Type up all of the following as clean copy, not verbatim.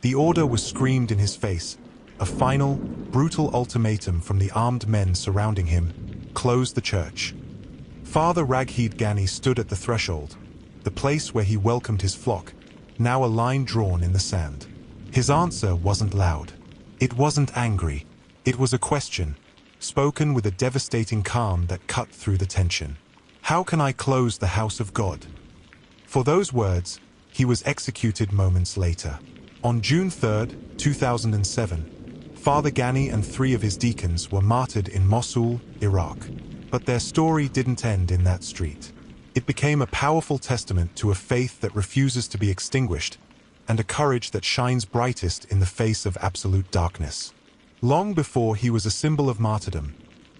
The order was screamed in his face, a final, brutal ultimatum from the armed men surrounding him: close the church. Father Raghid Ghani stood at the threshold, the place where he welcomed his flock, now a line drawn in the sand. His answer wasn't loud. It wasn't angry. It was a question, spoken with a devastating calm that cut through the tension. How can I close the house of God? For those words, he was executed moments later. On June 3, 2007, Father Ghani and 3 of his deacons were martyred in Mosul, Iraq. But their story didn't end in that street. It became a powerful testament to a faith that refuses to be extinguished, and a courage that shines brightest in the face of absolute darkness. Long before he was a symbol of martyrdom,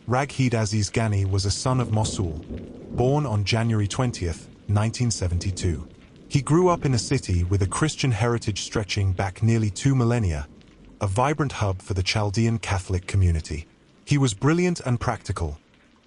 Raghid Aziz Ghani was a son of Mosul, born on January 20, 1972. He grew up in a city with a Christian heritage stretching back nearly 2 millennia, a vibrant hub for the Chaldean Catholic community. He was brilliant and practical,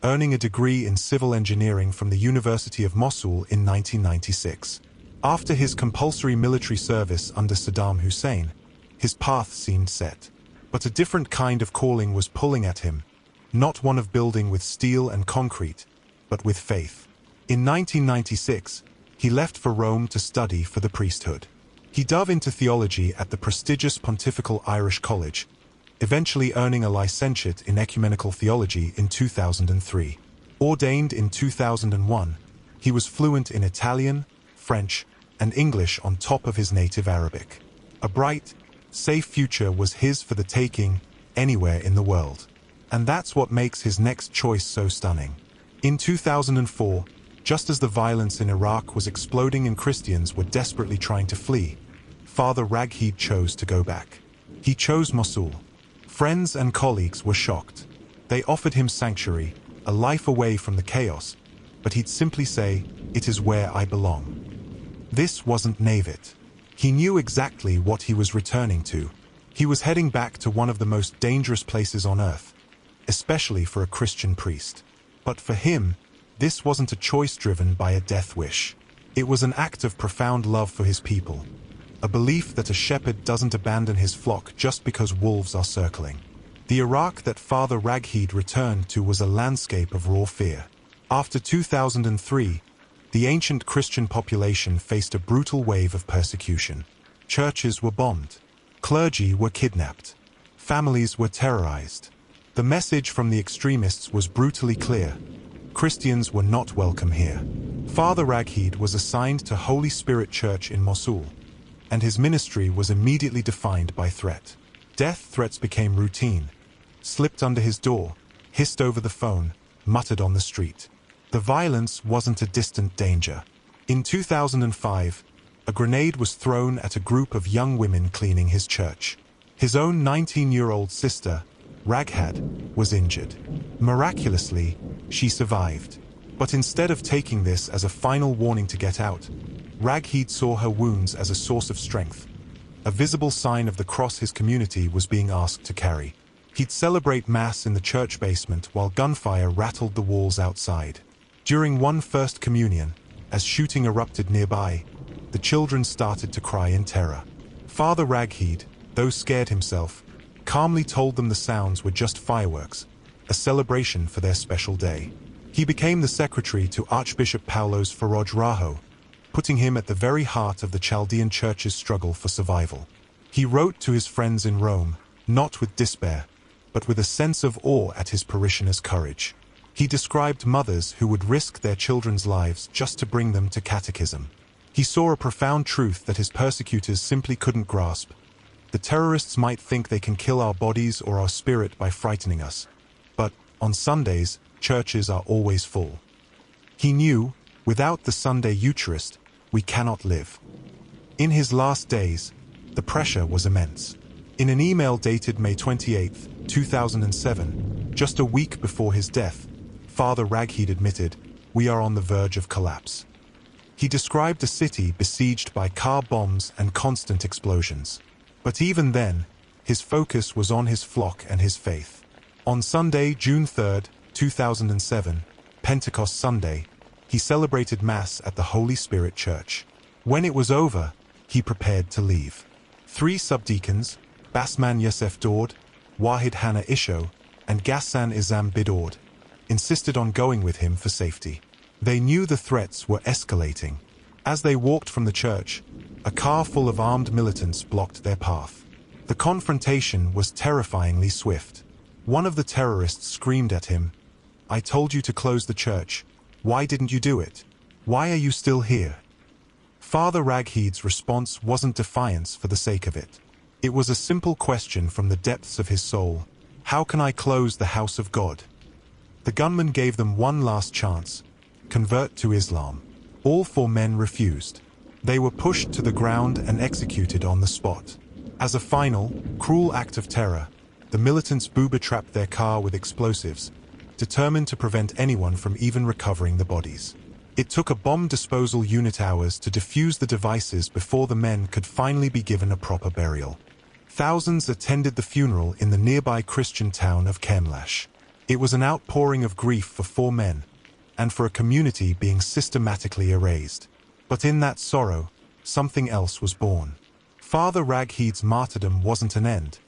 earning a degree in civil engineering from the University of Mosul in 1996. After his compulsory military service under Saddam Hussein, his path seemed set. But a different kind of calling was pulling at him, not one of building with steel and concrete, but with faith. In 1996, he left for Rome to study for the priesthood. He dove into theology at the prestigious Pontifical Irish College, eventually earning a licentiate in ecumenical theology in 2003. Ordained in 2001, he was fluent in Italian, French, and English on top of his native Arabic. A bright, safe future was his for the taking anywhere in the world. And that's what makes his next choice so stunning. In 2004, just as the violence in Iraq was exploding and Christians were desperately trying to flee, Father Raghid chose to go back. He chose Mosul. Friends and colleagues were shocked. They offered him sanctuary, a life away from the chaos, but he'd simply say, "It is where I belong." This wasn't naivete. He knew exactly what he was returning to. He was heading back to one of the most dangerous places on earth, especially for a Christian priest. But for him, this wasn't a choice driven by a death wish. It was an act of profound love for his people, a belief that a shepherd doesn't abandon his flock just because wolves are circling. The Iraq that Father Raghid returned to was a landscape of raw fear. After 2003, the ancient Christian population faced a brutal wave of persecution. Churches were bombed. Clergy were kidnapped. Families were terrorized. The message from the extremists was brutally clear: Christians were not welcome here. Father Raghid was assigned to Holy Spirit Church in Mosul, and his ministry was immediately defined by threat. Death threats became routine, slipped under his door, hissed over the phone, muttered on the street. The violence wasn't a distant danger. In 2005, a grenade was thrown at a group of young women cleaning his church. His own 19-year-old sister, Raghad, was injured. Miraculously, she survived. But instead of taking this as a final warning to get out, Raghid saw her wounds as a source of strength, a visible sign of the cross his community was being asked to carry. He'd celebrate Mass in the church basement while gunfire rattled the walls outside. During one First Communion, as shooting erupted nearby, the children started to cry in terror. Father Raghid, though scared himself, calmly told them the sounds were just fireworks, a celebration for their special day. He became the secretary to Archbishop Paulos Faraj Raho, putting him at the very heart of the Chaldean Church's struggle for survival. He wrote to his friends in Rome, not with despair, but with a sense of awe at his parishioners' courage. He described mothers who would risk their children's lives just to bring them to catechism. He saw a profound truth that his persecutors simply couldn't grasp. The terrorists might think they can kill our bodies or our spirit by frightening us, but on Sundays, churches are always full. He knew, without the Sunday Eucharist, we cannot live. In his last days, the pressure was immense. In an email dated May 28, 2007, just a week before his death, Father Raghid admitted, "We are on the verge of collapse." He described a city besieged by car bombs and constant explosions. But even then, his focus was on his flock and his faith. On Sunday, June 3, 2007, Pentecost Sunday, he celebrated Mass at the Holy Spirit Church. When it was over, he prepared to leave. 3 subdeacons, Basman Yosef Dord, Wahid Hanna Isho, and Ghassan Izam Bidord, insisted on going with him for safety. They knew the threats were escalating. As they walked from the church, a car full of armed militants blocked their path. The confrontation was terrifyingly swift. One of the terrorists screamed at him, "I told you to close the church. Why didn't you do it? Why are you still here?" Father Raghid's response wasn't defiance for the sake of it. It was a simple question from the depths of his soul. How can I close the house of God? The gunman gave them one last chance. Convert to Islam. All 4 men refused. They were pushed to the ground and executed on the spot. As a final, cruel act of terror, the militants booby-trapped their car with explosives, determined to prevent anyone from even recovering the bodies. It took a bomb disposal unit hours to defuse the devices before the men could finally be given a proper burial. Thousands attended the funeral in the nearby Christian town of Kemlash. It was an outpouring of grief for 4 men, and for a community being systematically erased. But in that sorrow, something else was born. Father Raghid's martyrdom wasn't an end.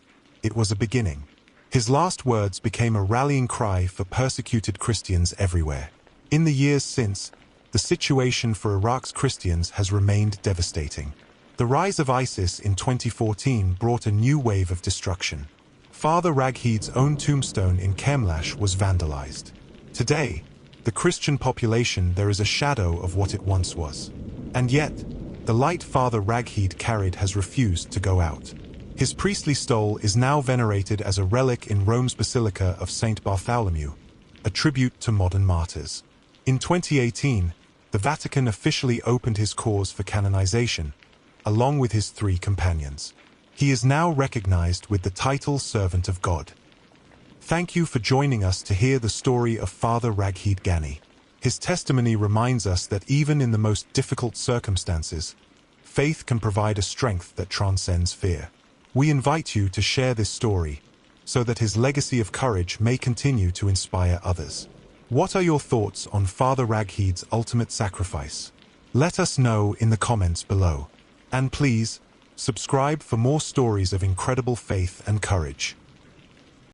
It was a beginning. His last words became a rallying cry for persecuted Christians everywhere. In the years since, the situation for Iraq's Christians has remained devastating. The rise of ISIS in 2014 brought a new wave of destruction. Father Raghid's own tombstone in Kemlash was vandalized. Today, the Christian population there is a shadow of what it once was. And yet, the light Father Raghid carried has refused to go out. His priestly stole is now venerated as a relic in Rome's Basilica of St. Bartholomew, a tribute to modern martyrs. In 2018, the Vatican officially opened his cause for canonization, along with his 3 companions. He is now recognized with the title Servant of God. Thank you for joining us to hear the story of Father Raghid Ghani. His testimony reminds us that even in the most difficult circumstances, faith can provide a strength that transcends fear. We invite you to share this story so that his legacy of courage may continue to inspire others. What are your thoughts on Father Raghid's ultimate sacrifice? Let us know in the comments below. And please, subscribe for more stories of incredible faith and courage.